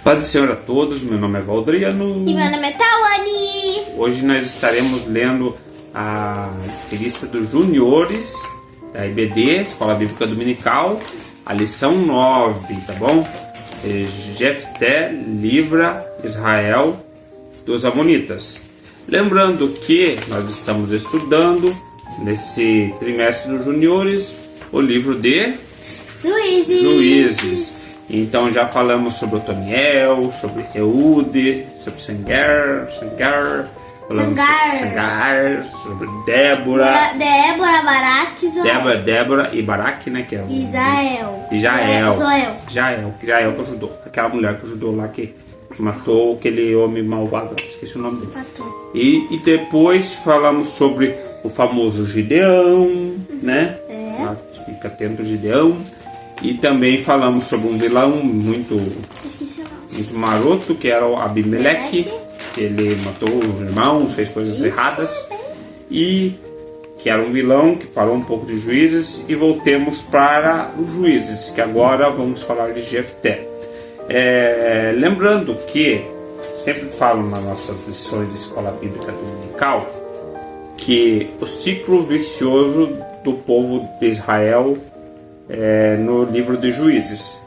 Paz do Senhor a todos, meu nome é Valdriano. E meu nome é Tawane. Hoje nós estaremos lendo a lista dos juniores da IBD, Escola Bíblica Dominical, a lição 9, tá bom? Jefté livra Israel dos Amonitas. Lembrando que nós estamos estudando, nesse trimestre dos juniores, o livro de Juízes. Então já falamos sobre Otoniel, sobre Eude, sobre Sangar, sobre Débora, Débora e Baraque, né? Que é Jael que ajudou. Aquela mulher que ajudou lá, que matou aquele homem malvado, esqueci o nome dele. E depois falamos sobre o famoso Gideão, né? Fica atento, Gideão. E também falamos sobre um vilão muito maroto, que era o Abimeleque, que ele matou os irmãos, fez coisas erradas, e que era um vilão que parou um pouco de Juízes. E voltemos para os Juízes, que agora vamos falar de Jefté. Lembrando que sempre falo nas nossas lições de Escola Bíblica Dominical que o ciclo vicioso do povo de Israel no livro de Juízes.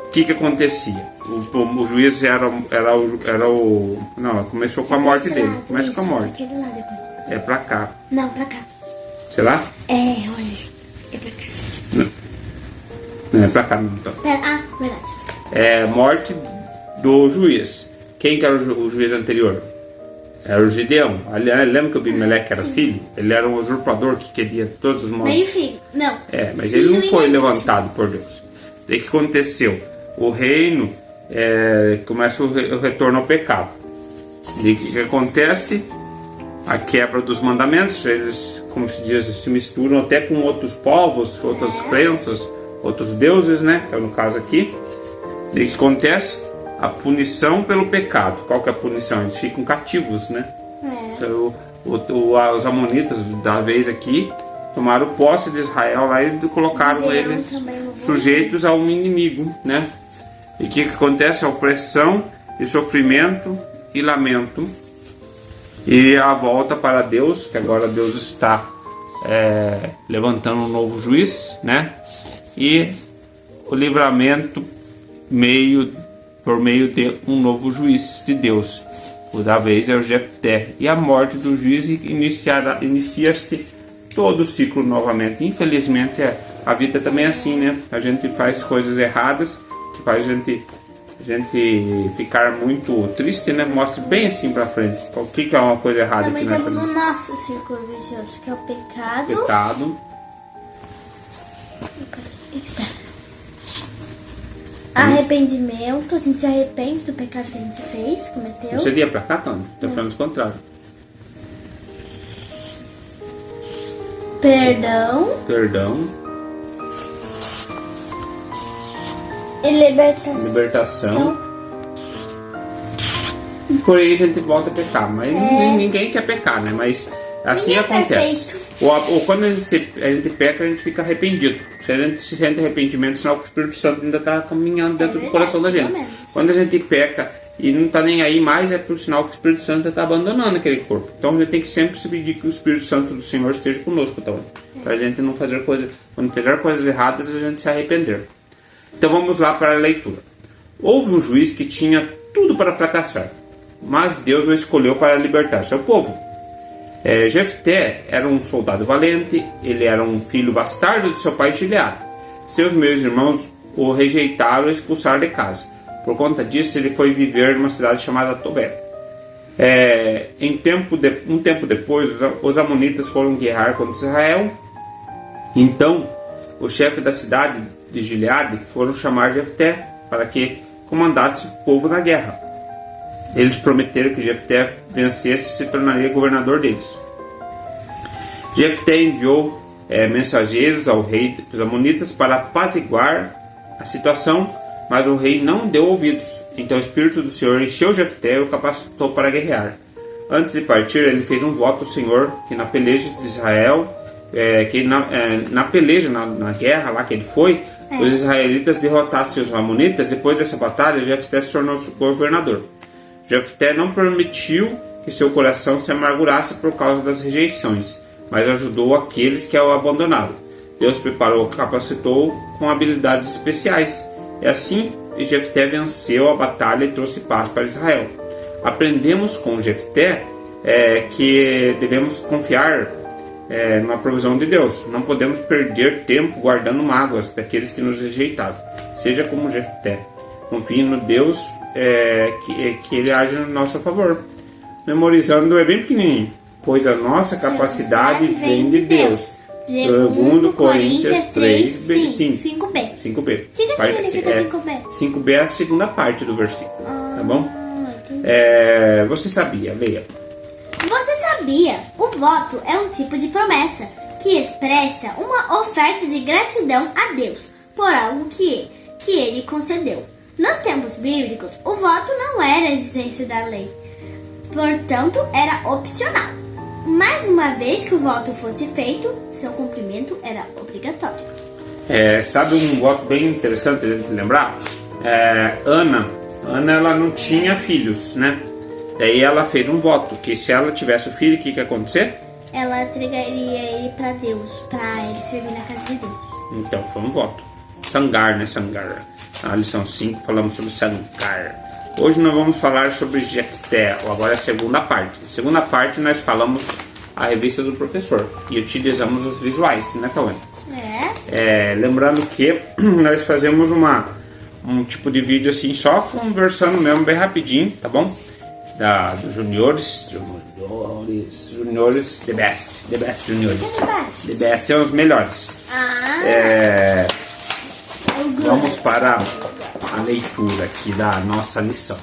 O que acontecia? O juiz era o... Não, começou com a morte dele. Começa com a morte. Aquele lá depois. É pra cá. Não, pra cá. Sei lá? Olha. É pra cá. Não é pra cá, não. Então. Verdade. Morte do juiz. Quem que era o juiz anterior? Era o Gideão. Lembra que o Abimeleque era filho? Ele era um usurpador que queria todos os modos. Meio filho. Não. Mas ele não foi levantado por Deus. Daí o que aconteceu? O reino começa o retorno ao pecado. E o que acontece? A quebra dos mandamentos. Eles, como se diz, se misturam até com outros povos, outras crenças, outros deuses, né? Que é no caso aqui. E o que acontece? A punição pelo pecado. Qual que é a punição? Eles ficam cativos, né? Os amonitas da vez aqui tomaram posse de Israel lá e colocaram eles sujeitos a um inimigo, né? E o que acontece? A opressão e sofrimento e lamento. E a volta para Deus, que agora Deus está levantando um novo juiz, né? E o livramento por meio de um novo juiz de Deus. O da vez é o Jefté. E a morte do juiz inicia-se todo o ciclo novamente. Infelizmente a vida também é assim, né? A gente faz coisas erradas que faz a gente ficar muito triste, né? Mostra bem assim pra frente o que é uma coisa errada. Também que nós temos fazemos. o nosso círculo vicioso, que é o pecado. Arrependimento, a gente se arrepende do pecado que a gente fez, cometeu. Não seria pra cá, Tony? Tô falando o contrário. Perdão. E libertação. Porém a gente volta a pecar, mas ninguém quer pecar, né? Mas assim acontece. Ou quando a gente peca, a gente fica arrependido. Se a gente se sente arrependimento, sinal que o Espírito Santo ainda está caminhando dentro do coração da gente. Quando a gente peca e não está nem aí mais, é por sinal que o Espírito Santo está abandonando aquele corpo. Então a gente tem que sempre se pedir que o Espírito Santo do Senhor esteja conosco, então, para a gente não fazer coisas, quando fizer coisas erradas, a gente se arrepender. Então vamos lá para a leitura. Houve um juiz que tinha tudo para fracassar, mas Deus o escolheu para libertar seu povo. Jefté era um soldado valente, ele era um filho bastardo de seu pai Gileade. Seus meus irmãos o rejeitaram e expulsaram de casa. Por conta disso, ele foi viver numa cidade chamada Tobé. Um tempo depois, os amonitas foram guerrear contra Israel. Então, o chefe da cidade de Gileade foram chamar Jefté para que comandasse o povo na guerra. Eles prometeram que Jefté vencesse e se tornaria governador deles. Jefté enviou mensageiros ao rei dos Amonitas para apaziguar a situação, mas o rei não deu ouvidos. Então o Espírito do Senhor encheu Jefté e o capacitou para guerrear. Antes de partir, ele fez um voto ao Senhor que na peleja de Israel, na guerra lá que ele foi, os israelitas derrotassem os amonitas. Depois dessa batalha, Jefté se tornou governador. Jefté não permitiu que seu coração se amargurasse por causa das rejeições, mas ajudou aqueles que o abandonaram. Deus preparou e capacitou com habilidades especiais. E assim, Jefté venceu a batalha e trouxe paz para Israel. Aprendemos com Jefté que devemos confiar na provisão de Deus. Não podemos perder tempo guardando mágoas daqueles que nos rejeitaram. Seja como Jefté. Confie no Deus que Ele age no nosso favor. Memorizando é bem pequenininho. Pois a nossa capacidade vem de Deus. Segundo Coríntios 3, 5b. 5b. O que significa 5b? 5b é a segunda parte do versículo. Tá bom? Você sabia, leia. Você sabia? O voto é um tipo de promessa que expressa uma oferta de gratidão a Deus por algo que Ele concedeu. Nos tempos bíblicos, o voto não era a exigência da lei, portanto era opcional. Mas uma vez que o voto fosse feito, seu cumprimento era obrigatório. Sabe um voto bem interessante a gente lembrar? Ana ela não tinha filhos, né? Daí ela fez um voto que se ela tivesse o filho, o que ia acontecer? Ela entregaria ele para Deus, para ele servir na casa de Deus. Então foi um voto. Sangar, né? Sangar. Na lição 5 falamos sobre Sangar. Hoje nós vamos falar sobre Jefté, agora é a segunda parte. Na segunda parte nós falamos a revista do professor e utilizamos os visuais, né, Cauã? Lembrando que nós fazemos um tipo de vídeo assim, só conversando mesmo, bem rapidinho, tá bom? Dos juniores, the best juniores. The best são os melhores. Vamos para a leitura aqui da nossa lição.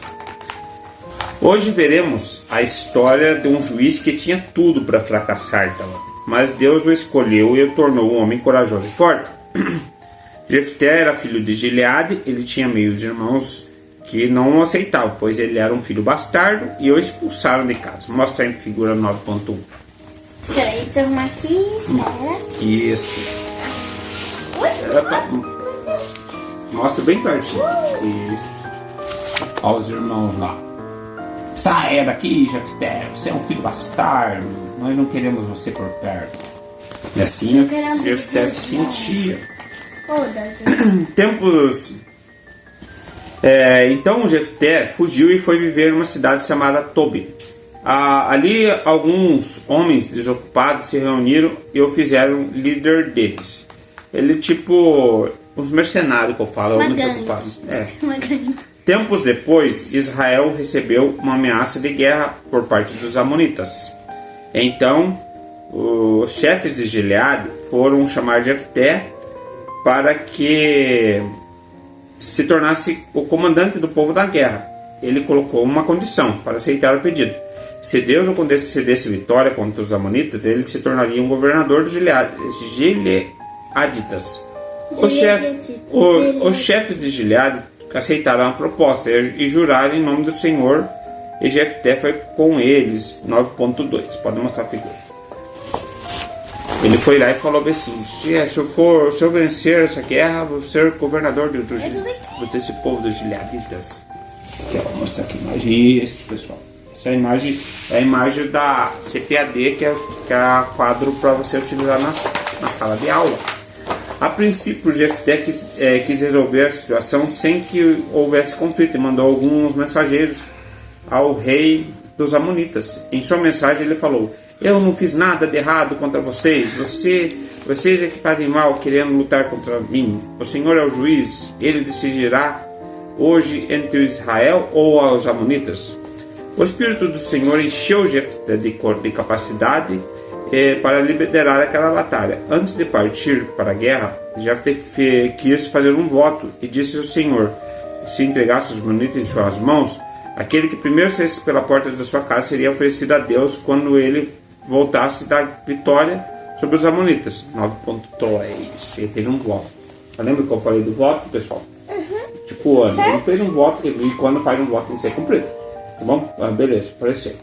Hoje veremos a história de um juiz que tinha tudo para fracassar, mas Deus o escolheu e o tornou um homem corajoso e forte. Jefté era filho de Gileade. Ele tinha meios irmãos que não o aceitavam, pois ele era um filho bastardo e o expulsaram de casa. Mostra aí em figura 9.1. Espera aí, deixa eu arrumar aqui. Espera. Isso. Mostra bem pertinho. Isso. Olha os irmãos lá. Saia daqui, Jefté. Você é um filho bastardo. Nós não queremos você por perto. E assim Jefté se sentia. Tempos. Então Jefté fugiu e foi viver numa cidade chamada Tobi. Ali alguns homens desocupados se reuniram e o fizeram líder deles. Ele tipo os mercenários que eu falo, os desocupados. Tempos depois, Israel recebeu uma ameaça de guerra por parte dos amonitas. Então, os chefes de Gileade foram chamar Jefté para que se tornasse o comandante do povo da guerra. Ele colocou uma condição para aceitar o pedido. Se Deus o concedesse vitória contra os amonitas, ele se tornaria um governador dos gileaditas. Os chefes de Gileade aceitaram a proposta e juraram em nome do Senhor, e Jefté foi com eles. 9.2, pode mostrar a figura. Ele foi lá e falou assim: se eu vencer essa guerra, vou ser governador desse povo dos Gileaditas. Aqui, vou mostrar aqui a imagem. Isso, pessoal. Essa imagem é a imagem da CPAD, que é quadro para você utilizar na sala de aula. A princípio, Jefté quis resolver a situação sem que houvesse conflito e mandou alguns mensageiros ao rei dos amonitas. Em sua mensagem ele falou: eu não fiz nada de errado contra vocês. Vocês é que fazem mal querendo lutar contra mim. O Senhor é o juiz. Ele decidirá hoje entre Israel ou os amonitas. O Espírito do Senhor encheu Jefté de capacidade para liderar aquela batalha. Antes de partir para a guerra, Jefté quis fazer um voto e disse ao Senhor: se entregasse os amonitas em suas mãos, aquele que primeiro saísse pela porta da sua casa seria oferecido a Deus quando ele voltasse da vitória sobre os amonitas. 9.3. Ele fez um voto. Lembra que eu falei do voto, pessoal? Tipo, ele fez um voto e quando faz um voto tem que ser cumprido. Tá bom? Beleza, apareceu.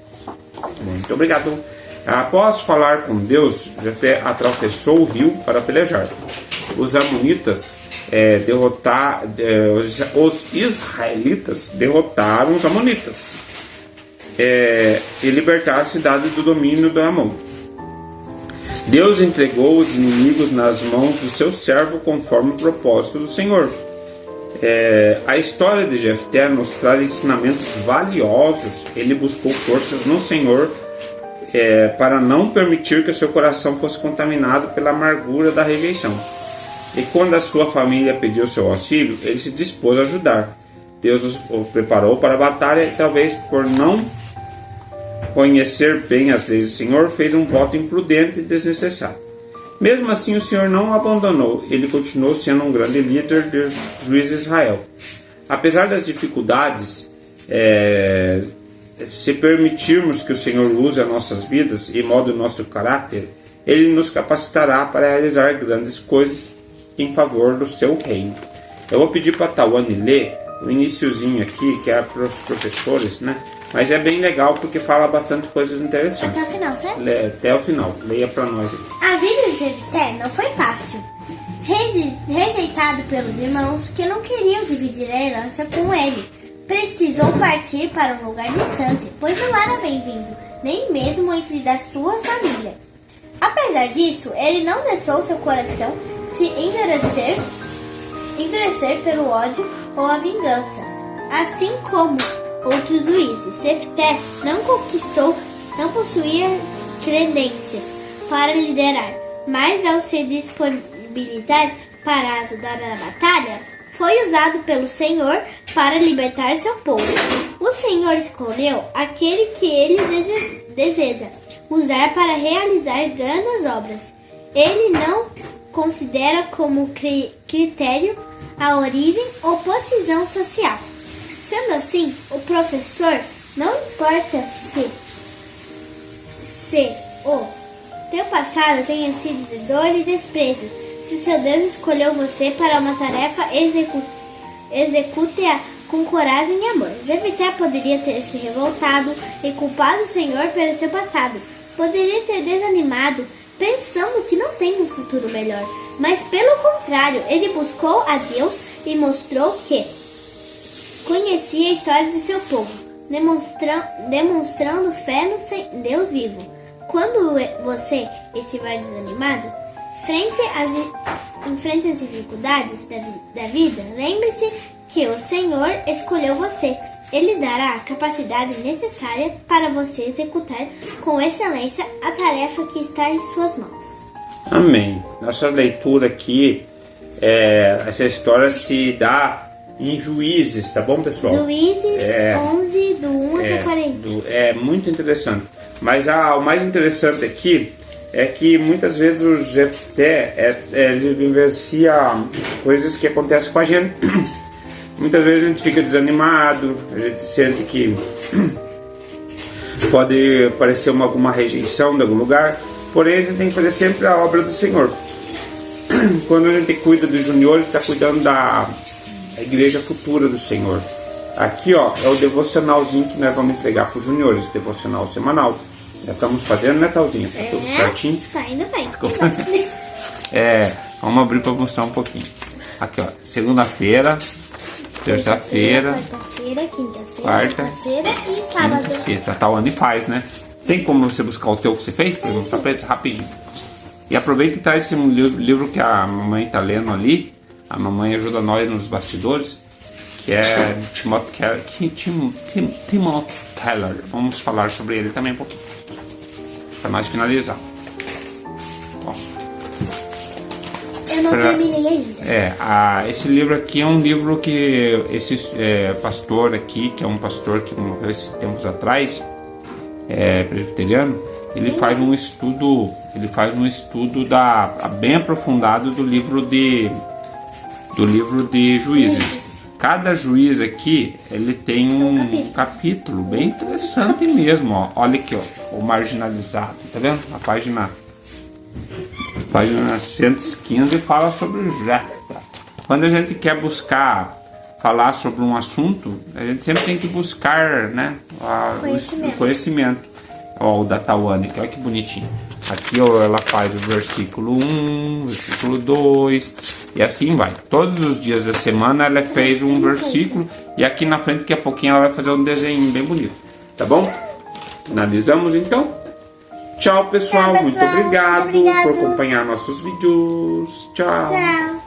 Muito obrigado. Após falar com Deus, Jefté atravessou o rio para pelejar. Os amonitas os israelitas derrotaram os amonitas e libertaram a cidade do domínio do Amon. Deus entregou os inimigos nas mãos do seu servo conforme o propósito do Senhor. A história de Jefté nos traz ensinamentos valiosos. Ele buscou forças no Senhor para não permitir que o seu coração fosse contaminado pela amargura da rejeição. E quando a sua família pediu seu auxílio, ele se dispôs a ajudar. Deus o preparou para a batalha e, talvez por não conhecer bem as leis do Senhor, fez um voto imprudente e desnecessário. Mesmo assim, o Senhor não o abandonou. Ele continuou sendo um grande líder dos juízes de Israel. Apesar das dificuldades, se permitirmos que o Senhor use as nossas vidas e molde o nosso caráter, Ele nos capacitará para realizar grandes coisas em favor do seu reino. Eu vou pedir para a Tawane ler o iniciozinho aqui, que é para os professores, né? Mas é bem legal porque fala bastante coisas interessantes. Até o final, certo? Até o final. Leia para nós. A vida de Jefté não foi fácil. Rejeitado pelos irmãos que não queriam dividir a herança com ele, precisou partir para um lugar distante, pois não era bem-vindo, nem mesmo entre da sua família. Apesar disso, ele não deixou seu coração se endurecer pelo ódio ou a vingança. Assim como outros juízes, Jefté não possuía credências para liderar, mas ao se disponibilizar para ajudar na batalha, foi usado pelo Senhor para libertar seu povo. O Senhor escolheu aquele que ele deseja usar para realizar grandes obras. Ele não considera como critério a origem ou posição social. Sendo assim, o professor não importa se o teu passado tenha sido de dor e desprezo. Se seu Deus escolheu você para uma tarefa, execute-a com coragem e amor. Jefté poderia ter se revoltado e culpado o Senhor pelo seu passado. Poderia ter desanimado, pensando que não tem um futuro melhor. Mas pelo contrário, ele buscou a Deus e mostrou que conhecia a história de seu povo, demonstrando fé no Deus vivo. Quando você estiver desanimado, enfrente as dificuldades da vida, lembre-se que o Senhor escolheu você. Ele dará a capacidade necessária para você executar com excelência a tarefa que está em suas mãos. Amém. Nossa leitura aqui, essa história se dá em Juízes, tá bom, pessoal? Juízes 11, do 1 até 40. É muito interessante. Mas o mais interessante aqui é que muitas vezes o Jefté ele vivencia coisas que acontecem com a gente. Muitas vezes a gente fica desanimado, a gente sente que pode parecer alguma rejeição de algum lugar, porém a gente tem que fazer sempre a obra do Senhor. Quando a gente cuida dos juniores, está cuidando da igreja futura do Senhor. Aqui ó, é o devocionalzinho que nós vamos entregar para os juniores, devocional semanal. Já estamos fazendo, né, Talzinha? Tá tudo certinho? Tá indo bem. Vamos abrir para mostrar um pouquinho. Aqui ó, segunda-feira, terça-feira, quarta-feira, quinta-feira, quarta, sexta-feira e sábado. Quinta, sexta, tá onde faz, né? Tem como você buscar o teu que você fez? Para mostrar pra eles rapidinho. E aproveita e traz esse livro que a mamãe tá lendo ali. A mamãe ajuda nós nos bastidores, que é Timothy Keller. Vamos falar sobre ele também um pouquinho, para nós finalizar. Ó. Eu não terminei ainda. Esse livro aqui é um livro que esse pastor aqui, que é um pastor que morreu esses tempos atrás, presbiteriano, ele faz um estudo, bem aprofundado do livro de Juízes. Cada juiz aqui, ele tem um capítulo bem interessante mesmo, ó. Olha aqui, ó, o marginalizado, tá vendo? A página 115 fala sobre o Jefté. Quando a gente quer falar sobre um assunto, a gente sempre tem que buscar, né, o conhecimento. Ó, o da Tawane, olha que bonitinho. Aqui ó, ela faz o versículo 1, versículo 2 e assim vai. Todos os dias da semana ela fez um versículo e aqui na frente daqui a pouquinho ela vai fazer um desenho bem bonito, tá bom? Finalizamos então? Tchau pessoal, muito obrigado por acompanhar nossos vídeos. Tchau. Tchau.